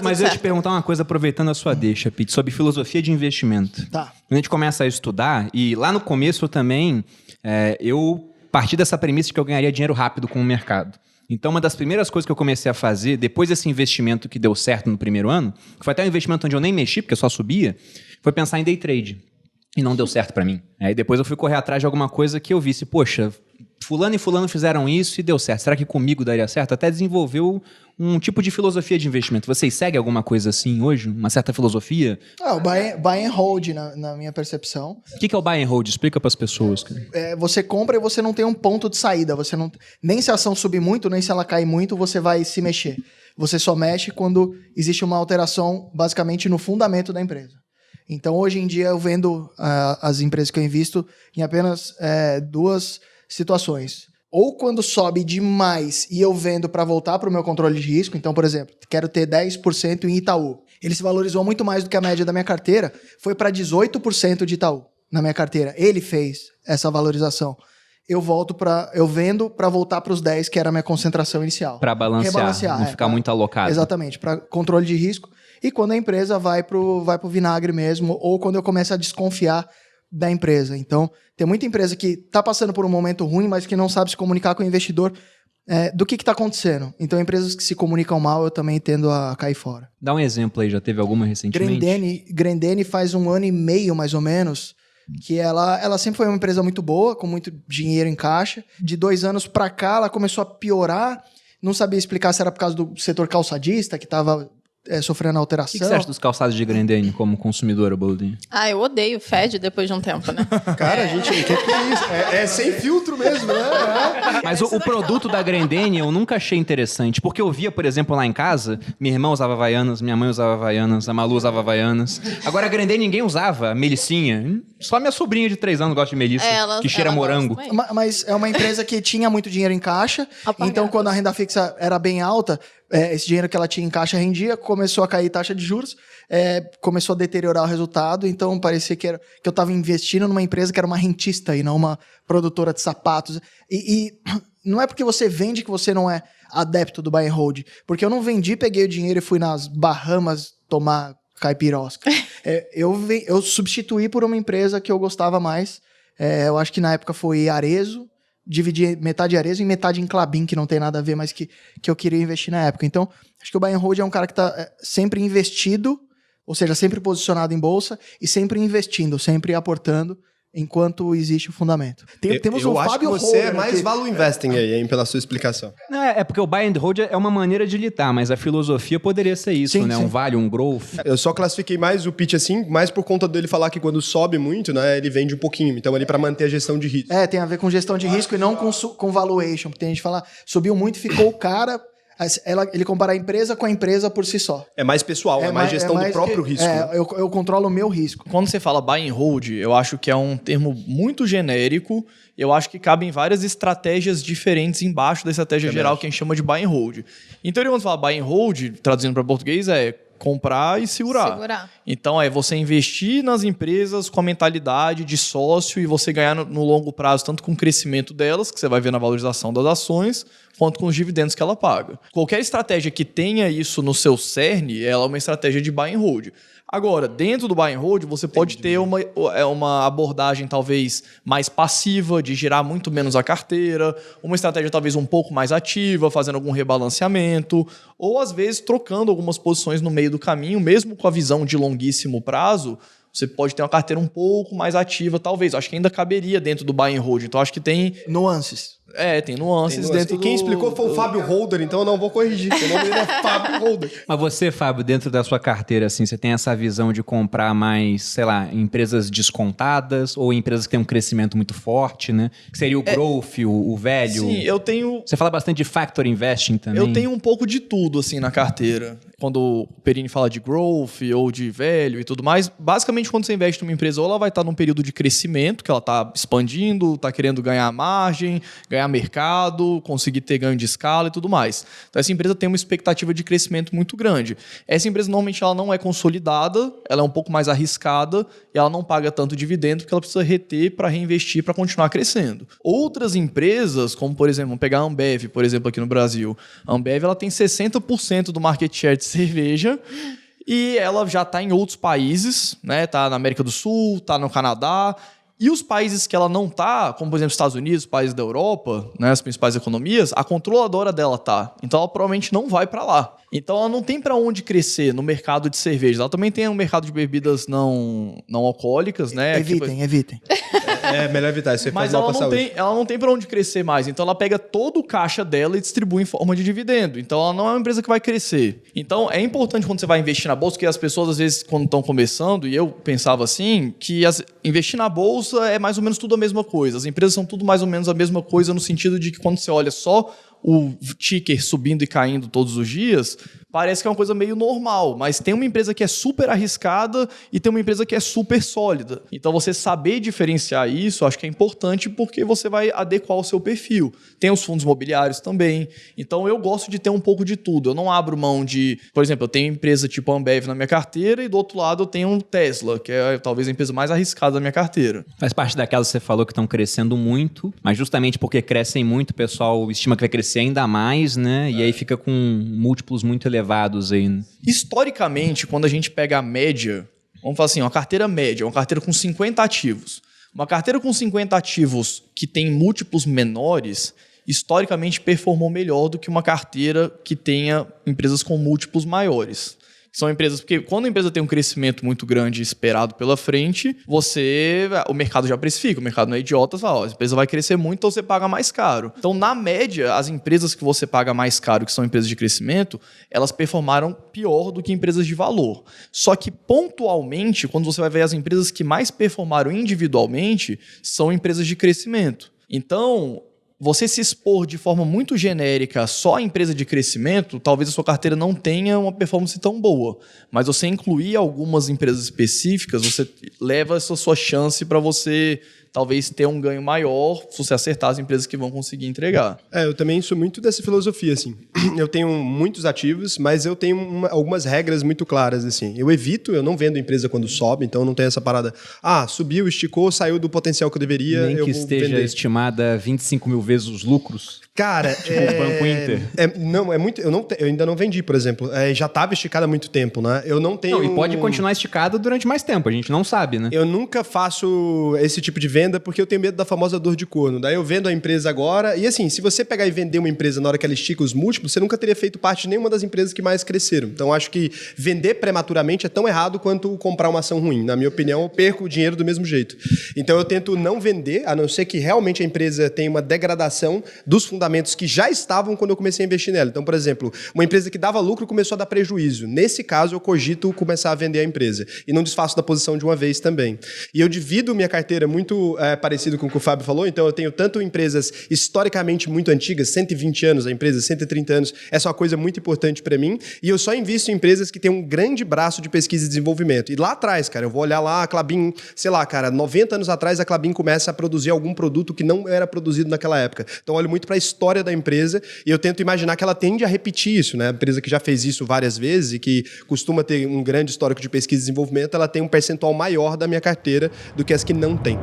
Mas eu ia te perguntar uma coisa, aproveitando a sua deixa, Pete, sobre filosofia de investimento. Tá. Quando a gente começa a estudar, e lá no começo eu também, eu parti dessa premissa de que eu ganharia dinheiro rápido com o mercado. Então, uma das primeiras coisas que eu comecei a fazer, depois desse investimento que deu certo no primeiro ano, que foi até um investimento onde eu nem mexi, porque eu só subia, foi pensar em day trade. E não deu certo pra mim. Aí depois eu fui correr atrás de alguma coisa que eu visse, poxa, fulano e fulano fizeram isso e deu certo. Será que comigo daria certo? Até desenvolveu um tipo de filosofia de investimento. Vocês seguem alguma coisa assim hoje? Uma certa filosofia? O buy and hold, na minha percepção. O que é o buy and hold? Explica pras pessoas. Você compra e você não tem um ponto de saída. Você não, nem se a ação subir muito, nem se ela cair muito, você vai se mexer. Você só mexe quando existe uma alteração, basicamente, no fundamento da empresa. Então, hoje em dia, eu vendo as empresas que eu invisto em apenas duas situações. Ou quando sobe demais e eu vendo para voltar para o meu controle de risco. Então, por exemplo, quero ter 10% em Itaú. Ele se valorizou muito mais do que a média da minha carteira. Foi para 18% de Itaú na minha carteira. Ele fez essa valorização. Eu vendo para voltar para os 10%, que era a minha concentração inicial. Para balancear, não ficar muito alocado. Exatamente, para controle de risco. E quando a empresa vai pro vinagre mesmo, ou quando eu começo a desconfiar da empresa. Então, tem muita empresa que está passando por um momento ruim, mas que não sabe se comunicar com o investidor do que está acontecendo. Então, empresas que se comunicam mal, eu também tendo a cair fora. Dá um exemplo aí, já teve alguma recentemente? Grendene faz 1 ano e meio, mais ou menos, que ela sempre foi uma empresa muito boa, com muito dinheiro em caixa. De 2 anos para cá, ela começou a piorar. Não sabia explicar se era por causa do setor calçadista, que estava sofrendo alteração. O que você acha dos calçados de Grendene como consumidora, Boldinho? Eu odeio fede depois de um tempo, né? Cara, gente, o que é isso? É sem filtro mesmo, né? Mas o produto da Grendene eu nunca achei interessante, porque eu via, por exemplo, lá em casa, minha irmã usava Havaianas, minha mãe usava Havaianas, a Malu usava Havaianas. Agora a Grendene ninguém usava, a Melicinha. Só minha sobrinha de 3 anos gosta de Melissa, que cheira morango. Mas é uma empresa que tinha muito dinheiro em caixa, então quando a renda fixa era bem alta, esse dinheiro que ela tinha em caixa rendia, começou a cair taxa de juros, começou a deteriorar o resultado, então parecia que eu estava investindo numa empresa que era uma rentista e não uma produtora de sapatos. E não é porque você vende que você não é adepto do buy and hold, porque eu não vendi, peguei o dinheiro e fui nas Bahamas tomar caipirosca. Eu substituí por uma empresa que eu gostava mais, eu acho que na época foi Arezzo, dividi metade em Arezzo e metade em Klabin, que não tem nada a ver, mas que eu queria investir na época. Então, acho que o buy and hold é um cara que está sempre investido, ou seja, sempre posicionado em bolsa e sempre investindo, sempre aportando, enquanto existe o fundamento. Temos eu um acho Fábio que você Holder, é mais value investing aí, hein, pela sua explicação. Não, é porque o buy and hold é uma maneira de lidar, mas a filosofia poderia ser isso, Sim, né? sim. Um vale, um growth. Eu só classifiquei mais o pitch assim, mais por conta dele falar que quando sobe muito, né, ele vende um pouquinho. Então, ali para manter a gestão de risco. tem a ver com gestão de risco e não com valuation, porque tem gente que fala, subiu muito, ficou caro. Ele compara a empresa com a empresa por si só. É mais pessoal, é mais gestão do próprio risco. Né? Eu controlo o meu risco. Quando você fala buy and hold, eu acho que é um termo muito genérico. Eu acho que cabem várias estratégias diferentes embaixo da estratégia geral que a gente chama de buy and hold. Em teoria, quando fala buy and hold, traduzindo para português, é comprar e segurar. Então, é você investir nas empresas com a mentalidade de sócio e você ganhar no longo prazo, tanto com o crescimento delas, que você vai ver na valorização das ações, quanto com os dividendos que ela paga. Qualquer estratégia que tenha isso no seu cerne, ela é uma estratégia de buy and hold. Agora, dentro do buy and hold, você pode ter uma abordagem talvez mais passiva, de girar muito menos a carteira, uma estratégia talvez um pouco mais ativa, fazendo algum rebalanceamento, ou às vezes trocando algumas posições no meio do caminho, mesmo com a visão de longuíssimo prazo, você pode ter uma carteira um pouco mais ativa, talvez. Acho que ainda caberia dentro do buy and hold. Então, acho que tem nuances. Tem nuances dentro E quem explicou foi o Fábio Holder, então eu não vou corrigir. O nome dele é Fábio Holder. Mas você, Fábio, dentro da sua carteira, assim, você tem essa visão de comprar mais, sei lá, empresas descontadas ou empresas que têm um crescimento muito forte, né? Que seria o growth, o velho. Sim, eu tenho... Você fala bastante de factor investing também. Eu tenho um pouco de tudo, assim, na carteira. Quando o Perini fala de growth ou de velho e tudo mais, basicamente quando você investe numa empresa, ou ela vai estar num período de crescimento, que ela está expandindo, está querendo ganhar margem, ganhar mercado, conseguir ter ganho de escala e tudo mais. Então, essa empresa tem uma expectativa de crescimento muito grande. Essa empresa, normalmente, ela não é consolidada, ela é um pouco mais arriscada e ela não paga tanto dividendo porque ela precisa reter para reinvestir para continuar crescendo. Outras empresas, como, por exemplo, vamos pegar a Ambev, por exemplo, aqui no Brasil. A Ambev ela tem 60% do market share de cerveja e ela já está em outros países, né? Está na América do Sul, está no Canadá. E os países que ela não está, como por exemplo Estados Unidos, países da Europa, né, as principais economias, a controladora dela tá. Então ela provavelmente não vai para lá. Então ela não tem para onde crescer no mercado de cervejas. Ela também tem um mercado de bebidas não alcoólicas, né? Evitem. É melhor evitar isso. Mas ela não tem para onde crescer mais. Então ela pega todo o caixa dela e distribui em forma de dividendo. Então ela não é uma empresa que vai crescer. Então é importante quando você vai investir na bolsa, porque as pessoas às vezes quando estão começando, e eu pensava assim, que investir na bolsa é mais ou menos tudo a mesma coisa. As empresas são tudo mais ou menos a mesma coisa no sentido de que quando você olha só o ticker subindo e caindo todos os dias, parece que é uma coisa meio normal, mas tem uma empresa que é super arriscada e tem uma empresa que é super sólida. Então você saber diferenciar isso, acho que é importante porque você vai adequar o seu perfil. Tem os fundos imobiliários também. Então eu gosto de ter um pouco de tudo. Eu não abro mão de... Por exemplo, eu tenho empresa tipo Ambev na minha carteira e do outro lado eu tenho um Tesla, que é talvez a empresa mais arriscada da minha carteira. Faz parte daquelas que você falou que estão crescendo muito, mas justamente porque crescem muito, o pessoal estima que vai crescer ainda mais, né? E aí fica com múltiplos muito elevados aí. Historicamente, quando a gente pega a média, vamos falar assim, uma carteira média, uma carteira com 50 ativos. Uma carteira com 50 ativos que tem múltiplos menores, historicamente performou melhor do que uma carteira que tenha empresas com múltiplos maiores. São empresas, porque quando a empresa tem um crescimento muito grande esperado pela frente, o mercado já precifica, o mercado não é idiota, fala, a empresa vai crescer muito, então você paga mais caro. Então, na média, as empresas que você paga mais caro, que são empresas de crescimento, elas performaram pior do que empresas de valor. Só que, pontualmente, quando você vai ver as empresas que mais performaram individualmente, são empresas de crescimento. Então, você se expor de forma muito genérica só a empresa de crescimento, talvez a sua carteira não tenha uma performance tão boa. Mas você incluir algumas empresas específicas, você leva essa sua chance para você talvez ter um ganho maior se você acertar as empresas que vão conseguir entregar. Eu também sou muito dessa filosofia, assim. Eu tenho muitos ativos, mas eu tenho algumas regras muito claras, assim. Eu não vendo empresa quando sobe, então não tem essa parada, subiu, esticou, saiu do potencial que eu deveria, nem eu que vou esteja vender. Estimada 25 mil vezes os lucros. Cara, tipo o Banco Inter. Não, é muito. Eu ainda não vendi, por exemplo. Já estava esticada há muito tempo, né? Eu não tenho. Não, e pode continuar esticada durante mais tempo, a gente não sabe, né? Eu nunca faço esse tipo de venda porque eu tenho medo da famosa dor de corno. Daí eu vendo a empresa agora. E assim, se você pegar e vender uma empresa na hora que ela estica os múltiplos, você nunca teria feito parte de nenhuma das empresas que mais cresceram. Então acho que vender prematuramente é tão errado quanto comprar uma ação ruim. Na minha opinião, eu perco o dinheiro do mesmo jeito. Então eu tento não vender, a não ser que realmente a empresa tenha uma degradação dos fundamentos que já estavam quando eu comecei a investir nela. Então, por exemplo, uma empresa que dava lucro começou a dar prejuízo. Nesse caso, eu cogito começar a vender a empresa. E não desfaço da posição de uma vez também. E eu divido minha carteira muito parecido com o que o Fábio falou. Então, eu tenho tanto empresas historicamente muito antigas, 120 anos a empresa, 130 anos. Essa é uma coisa muito importante para mim. E eu só invisto em empresas que têm um grande braço de pesquisa e desenvolvimento. E lá atrás, cara, eu vou olhar lá a Klabin, sei lá, cara, 90 anos atrás a Klabin começa a produzir algum produto que não era produzido naquela época. Então, eu olho muito para a história da empresa e eu tento imaginar que ela tende a repetir isso, né? A empresa que já fez isso várias vezes e que costuma ter um grande histórico de pesquisa e desenvolvimento, ela tem um percentual maior da minha carteira do que as que não têm.